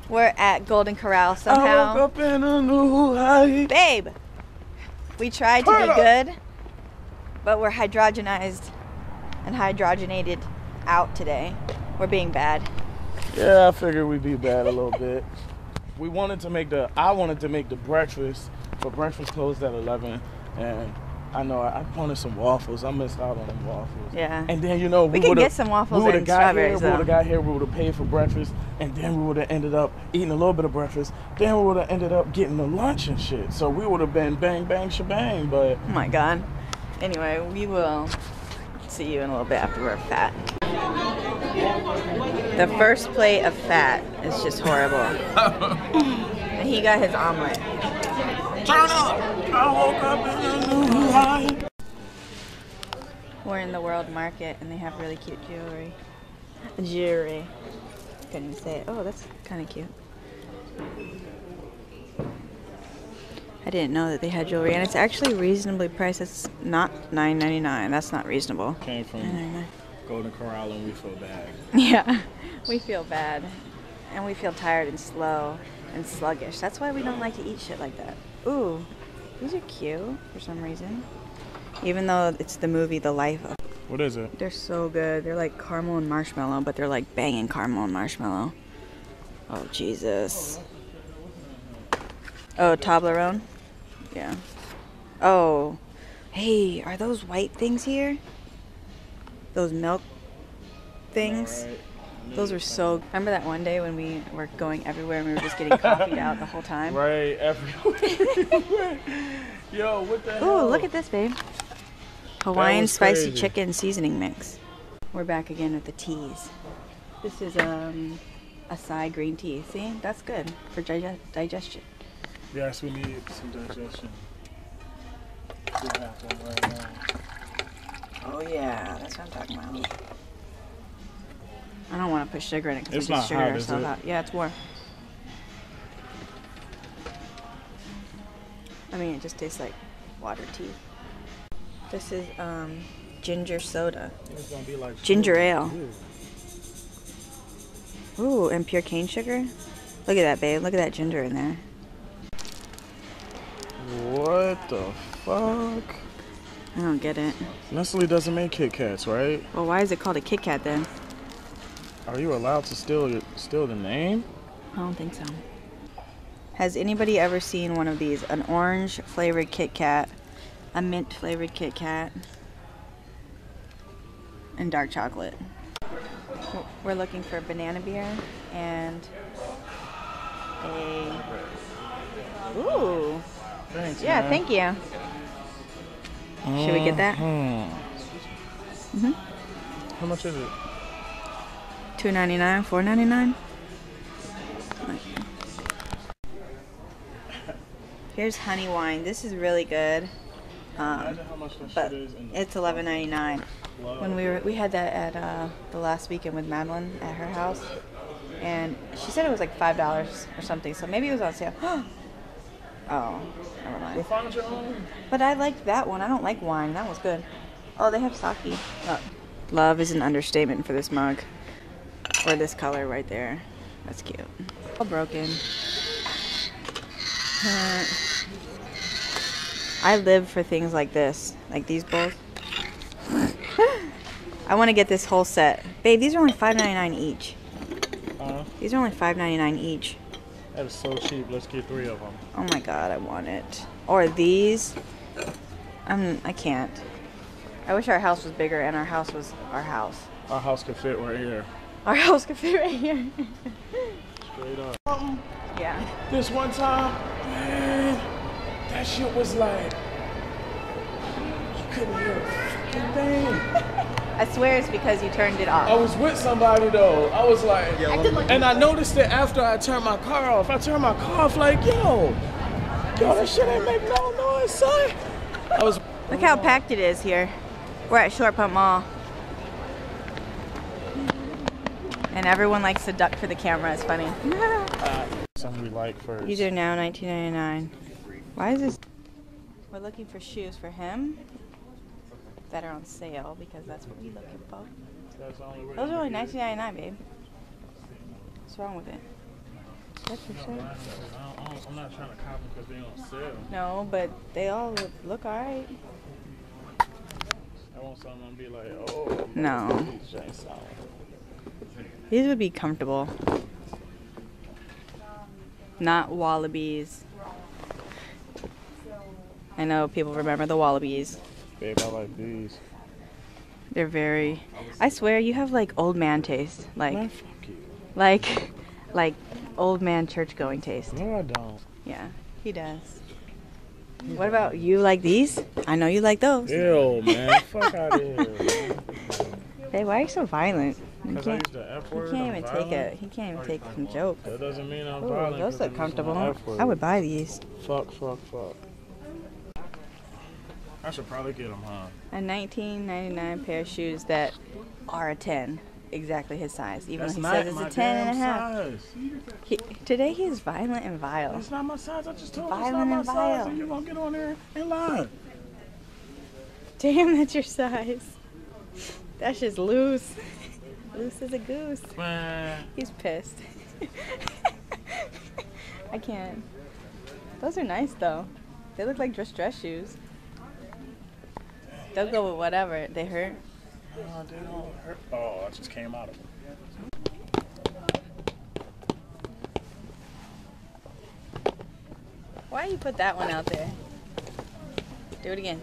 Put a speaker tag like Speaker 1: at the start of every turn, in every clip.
Speaker 1: We're at Golden Corral somehow.
Speaker 2: I woke up in a new high.
Speaker 1: Babe, we tried to be good, but we're hydrogenized and hydrogenated out today. We're being bad.
Speaker 2: Yeah, I figured we'd be bad a little bit. I wanted to make the breakfast, but breakfast closed at 11, and I know I wanted some waffles. I missed out on them waffles.
Speaker 1: Yeah.
Speaker 2: And then, you know,
Speaker 1: we could get some waffles and strawberries,
Speaker 2: we would have got here, we would have paid for breakfast, and then we would have ended up eating a little bit of breakfast, then we would have ended up getting the lunch and shit. So we would have been bang, bang, shebang, but...
Speaker 1: Oh my God. Anyway, we will see you in a little bit after we're fat. The first plate of fat is just horrible. And he got his omelet.
Speaker 2: Turn up! I woke up in a new high.
Speaker 1: We're in the World Market and they have really cute jewelry. Couldn't even say it. Oh, that's kind of cute. I didn't know that they had jewelry, and it's actually reasonably priced. It's not $9.99. That's not reasonable.
Speaker 2: Came from Golden Corral and we feel bad.
Speaker 1: Yeah, we feel bad. And we feel tired and slow and sluggish. That's why we don't like to eat shit like that. Ooh, these are cute for some reason. Even though it's the movie The Life of...
Speaker 2: What is it?
Speaker 1: They're so good. They're like caramel and marshmallow, but they're like banging caramel and marshmallow. Oh, Jesus. Oh, Toblerone? Yeah. Oh. Hey, are those white things here? Those milk things? Right. Those were so... Remember that one day when we were going everywhere and we were just getting coffeeed out the whole time?
Speaker 2: Right, everywhere. Yo, what the hell?
Speaker 1: Ooh, look at this, babe. Hawaiian spicy chicken seasoning mix. We're back again with the teas. This is acai green tea. See? That's good for digestion.
Speaker 2: Yes, we need some digestion. We have one right now.
Speaker 1: Oh yeah, that's what I'm talking about. I don't want to put sugar in it because
Speaker 2: it's
Speaker 1: we
Speaker 2: not
Speaker 1: just sugar
Speaker 2: hot,
Speaker 1: ourselves
Speaker 2: is it?
Speaker 1: out. Yeah, it's warm. I mean, it just tastes like water tea. This is ginger soda.
Speaker 2: It's gonna be like
Speaker 1: ginger ale. Ooh, and pure cane sugar. Look at that, babe. Look at that ginger in there.
Speaker 2: What the fuck?
Speaker 1: I don't get it.
Speaker 2: Nestle doesn't make Kit Kats, right?
Speaker 1: Well, why is it called a Kit Kat then?
Speaker 2: Are you allowed to steal the name?
Speaker 1: I don't think so. Has anybody ever seen one of these? An orange flavored Kit Kat, a mint flavored Kit Kat, and dark chocolate. We're looking for banana beer and a... Ooh.
Speaker 2: Thanks,
Speaker 1: yeah,
Speaker 2: man.
Speaker 1: thank you. Should we get that? Mm-hmm.
Speaker 2: How much is it?
Speaker 1: $2.99, $4.99. Here's honey wine. This is really good.
Speaker 2: Imagine how much that
Speaker 1: But
Speaker 2: shit is in the
Speaker 1: it's $11.99. When we had that at the last weekend with Madeline at her house, and she said it was like $5 or something. So maybe it was on sale. Oh, never mind.
Speaker 2: We'll find your own.
Speaker 1: But I liked that one. I don't like wine. That was good. Oh, they have sake. Oh. Love is an understatement for this mug. Or this color right there. That's cute. All broken. I live for things like this. Like these bowls. I want to get this whole set. Babe, these are only $5.99 each. These are only $5.99 each.
Speaker 2: That is so cheap. Let's get 3 of them.
Speaker 1: Oh my God, I want it. Or these. I can't. I wish our house was bigger and our house was our house.
Speaker 2: Our house could fit right here.
Speaker 1: Our house could fit right here.
Speaker 2: Straight up.
Speaker 1: Yeah.
Speaker 2: This one time, man, that shit was like, you couldn't hear a fucking thing.
Speaker 1: I swear it's because you turned it off.
Speaker 2: I was with somebody though. I was like, and I noticed it after I turned my car off. I turned my car off like, yo, that shit ain't make no noise, son.
Speaker 1: Look how packed it is here. We're at Short Pump Mall. And everyone likes to duck for the camera. It's funny.
Speaker 2: Something we like first.
Speaker 1: These are now $19.99. Why is this? We're looking for shoes for him that are on sale because that's what we're looking for. Those are only $19.99, babe. What's wrong with it? That's your shirt.
Speaker 2: I'm not trying to cop them because they don't sell.
Speaker 1: No, but they all look alright.
Speaker 2: I want something to be like, oh.
Speaker 1: No. These would be comfortable. Not wallabies. I know people remember the wallabies.
Speaker 2: Babe, I like these.
Speaker 1: They're very... I swear, you have like old man taste. Like,
Speaker 2: Man, fuck you.
Speaker 1: like old man church-going taste.
Speaker 2: No, I don't.
Speaker 1: Yeah, he does. What about you? Like these? I know you like those.
Speaker 2: Ew, man. Fuck out of here, man.
Speaker 1: Hey, why are you so violent?
Speaker 2: Because I used the F word.
Speaker 1: He can't even take some jokes.
Speaker 2: That doesn't mean I'm
Speaker 1: Ooh,
Speaker 2: violent.
Speaker 1: those look comfortable.
Speaker 2: F word.
Speaker 1: I would buy these.
Speaker 2: Fuck. I should probably get them, huh?
Speaker 1: A $19.99 pair of shoes that are a 10. Exactly his size. Even though he says it's a 10 and a half. Today he is violent and vile.
Speaker 2: That's not my size. I just told you it's
Speaker 1: Violent
Speaker 2: not my
Speaker 1: and
Speaker 2: size.
Speaker 1: vile.
Speaker 2: And you're going to get on there and lie.
Speaker 1: Damn, that's your size. That's just loose. Loose as a goose.
Speaker 2: Man.
Speaker 1: He's pissed. I can't. Those are nice though. They look like just dress shoes. They'll go with whatever. They hurt.
Speaker 2: No, they don't hurt. Oh, I just came out of them.
Speaker 1: Why you put that one out there? Do it again.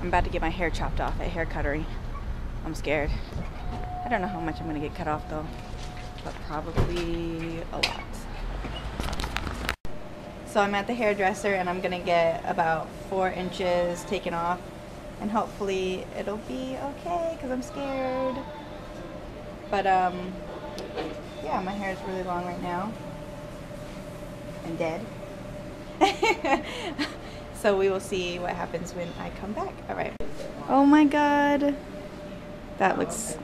Speaker 1: I'm about to get my hair chopped off at hair cuttery. I'm scared. I don't know how much I'm gonna get cut off though, but probably a lot. So I'm at the hairdresser and I'm gonna get about 4 inches taken off, and hopefully it'll be okay because I'm scared. But yeah, my hair is really long right now and dead. So we will see what happens when I come back. All right. Oh my God, that looks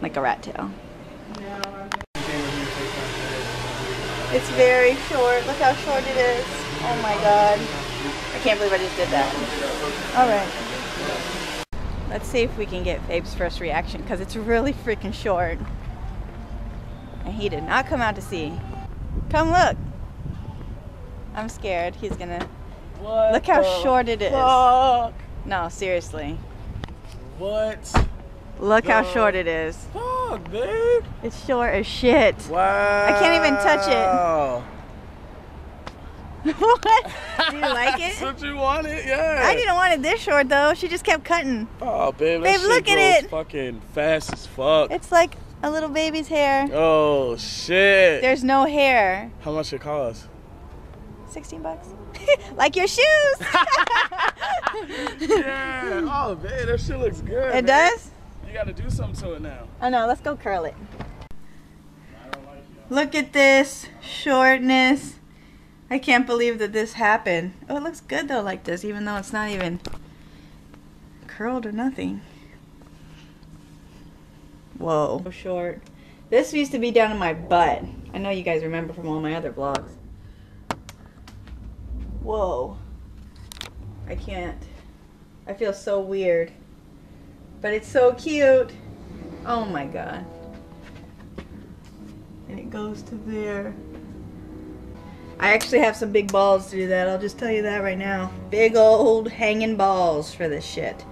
Speaker 1: like a rat tail. It's very short. Look how short it is. Oh my God. I can't believe I just did that. All right. Let's see if we can get Fabe's first reaction because it's really freaking short. And he did not come out to see. Come look. I'm scared. He's gonna...
Speaker 2: What?
Speaker 1: Look how short it is.
Speaker 2: Fuck?
Speaker 1: No, seriously.
Speaker 2: What?
Speaker 1: Look how short it is.
Speaker 2: Fuck, babe.
Speaker 1: It's short as shit.
Speaker 2: Wow.
Speaker 1: I can't even touch it. What? Do you like it?
Speaker 2: That's what you wanted, yeah.
Speaker 1: I didn't want it this short though. She just kept cutting.
Speaker 2: Oh, babe, that
Speaker 1: Babe,
Speaker 2: shit
Speaker 1: look at
Speaker 2: grows
Speaker 1: it.
Speaker 2: fucking fast as fuck.
Speaker 1: It's like a little baby's hair.
Speaker 2: Oh, shit.
Speaker 1: There's no hair.
Speaker 2: How much it cost?
Speaker 1: 16 bucks. Like your shoes.
Speaker 2: Yeah. Oh, babe, that shit looks good.
Speaker 1: It
Speaker 2: man.
Speaker 1: does?
Speaker 2: You gotta do something to it now.
Speaker 1: I know, let's go curl it. Look at this shortness. I can't believe that this happened. Oh, it looks good though like this, even though it's not even curled or nothing. Whoa. So short. This used to be down in my butt. I know you guys remember from all my other vlogs. Whoa. I can't. I feel so weird. But it's so cute. Oh my God. And it goes to there. I actually have some big balls to do that. I'll just tell you that right now. Big old hanging balls for this shit.